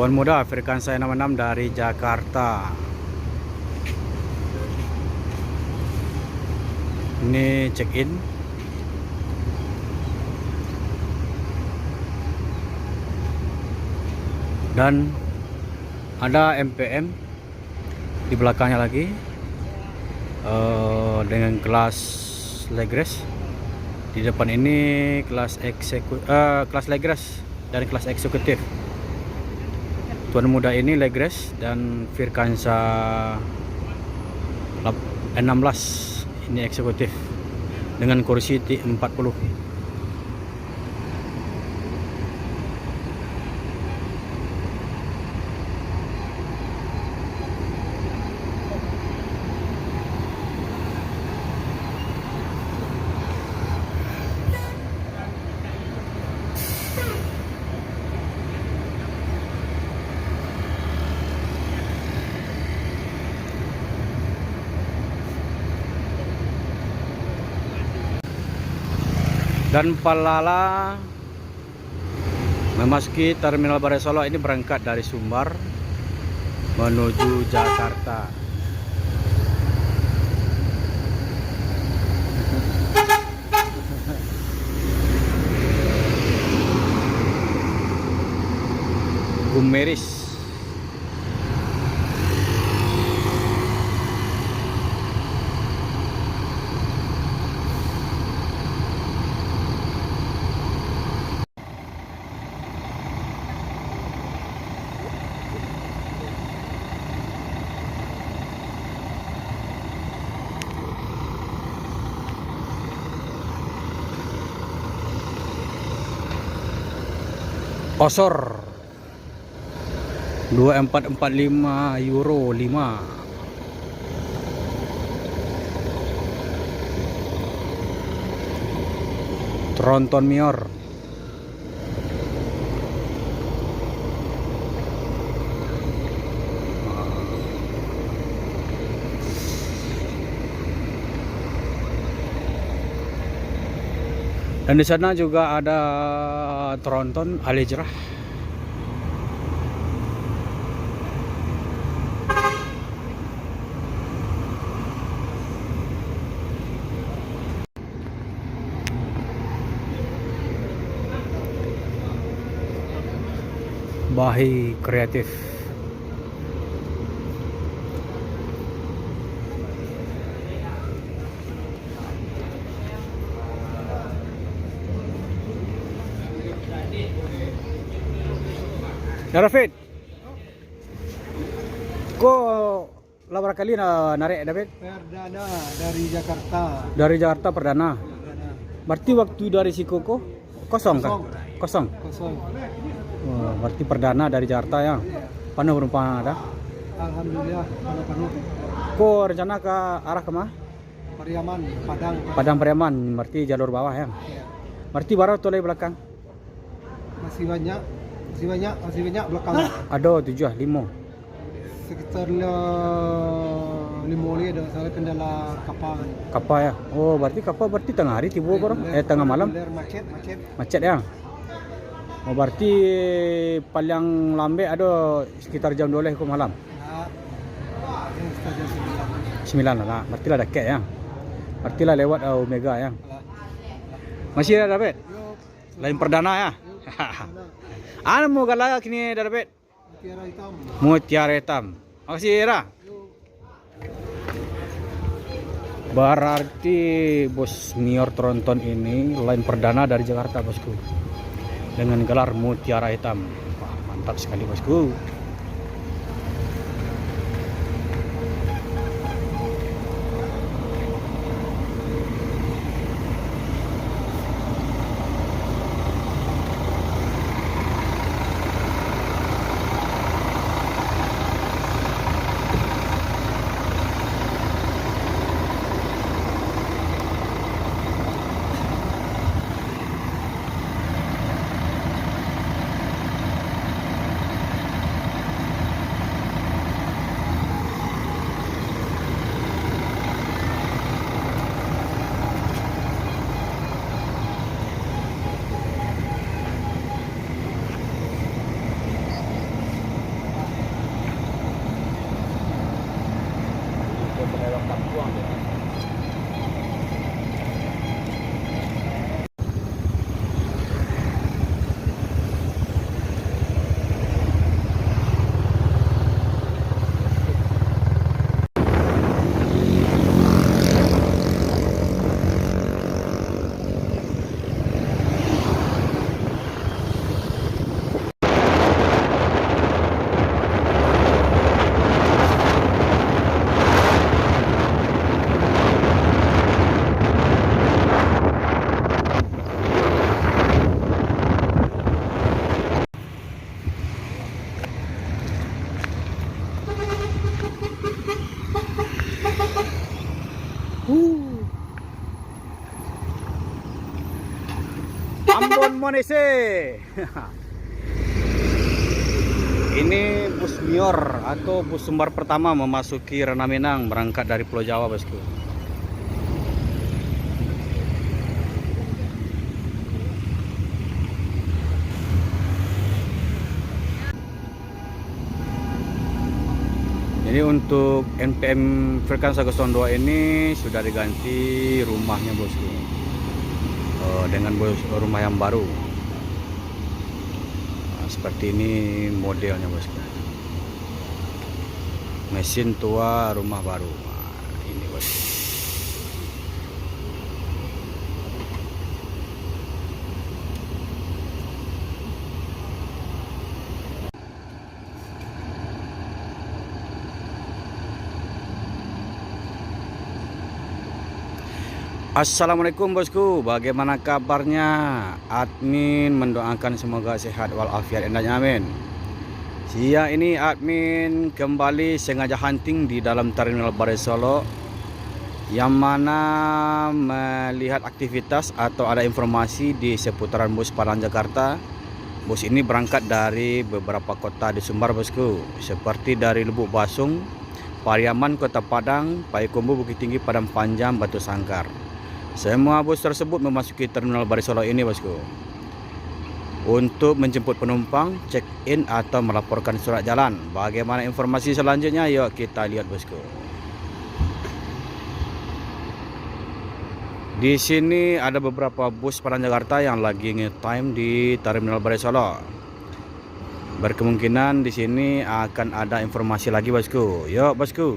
Tuan Muda Firkansa 66 dari Jakarta. Ini check in. Dan ada MPM di belakangnya lagi dengan kelas Legres. Di depan ini kelas kelas Legres dan kelas eksekutif. Tuan Muda ini Legres dan Firkansa 16 ini eksekutif dengan kursi T40. Dan Palala memasuki Terminal Barai Solo ini berangkat dari Sumbar menuju Jakarta. Gumeris. Osor 2445 euro 5. Tronton Mior. Dan di sana juga ada Tronton Alejrah. Bahi Kreatif. Ya Rafid, kok berapa kali narik David? Perdana dari Jakarta. Dari Jakarta perdana. Berarti waktu dari Sikoko kosong kan? Kosong. Oh, berarti perdana dari Jakarta ya. Penuh penumpang ada? Alhamdulillah penuh. Kok rencana ke arah kemana? Pariaman, Padang. Padang Pariaman, berarti jalur bawah ya. Berarti baru toleh belakang. Masih banyak belakang. Ada 7, 5. Sekitar 5 ada soalnya kendala kapal. Kapal ya. Oh, berarti tengah hari tiba baru. Tengah malam. Macet ya. Oh, berarti paling lambat ada sekitar jam 12 ke malam. Nah, yang sekitar jam 9 lah. Berarti lah dekat ya. Berarti lah lewat Omega ya. Masih ada David? Lain perdana ya. Ano mo galak kini David? Mutiara hitam. Mutiara hitam. Makasih Era. Berarti bos Mior Tronton ini lain perdana dari Jakarta bosku. Dengan gelar Mutiara Hitam. Wah, mantap sekali bosku. penewang tampuang. Ambon Monese. Ini bus Mior atau bus Sumbar pertama memasuki Ranah Minang berangkat dari Pulau Jawa, bosku. Jadi untuk NPM Frekan 102 ini sudah diganti rumahnya, bosku. Dengan rumah yang baru. Nah, seperti ini modelnya, bosku. Mesin tua, rumah baru. Nah, ini, bosku. Assalamualaikum, bosku. Bagaimana kabarnya? Admin mendoakan semoga sehat walafiat, endahnya, amin. Siang ini admin kembali sengaja hunting di dalam Terminal Barai Solo, yang mana melihat aktivitas atau ada informasi di seputaran bus Padang Jakarta. Bus ini berangkat dari beberapa kota di Sumbar, bosku, seperti dari Lubuk Basung, Pariaman, Kota Padang, Payakumbuh, Bukit Tinggi, Padang Panjang, Batu Sangkar. Semua bus tersebut memasuki Terminal Barai Solo ini, bosku, untuk menjemput penumpang, check-in atau melaporkan surat jalan. Bagaimana informasi selanjutnya? Yuk kita lihat, bosku. Di sini ada beberapa bus Padang Jakarta yang lagi nge-time di Terminal Barai Solo. Berkemungkinan di sini akan ada informasi lagi, bosku. Yuk, bosku.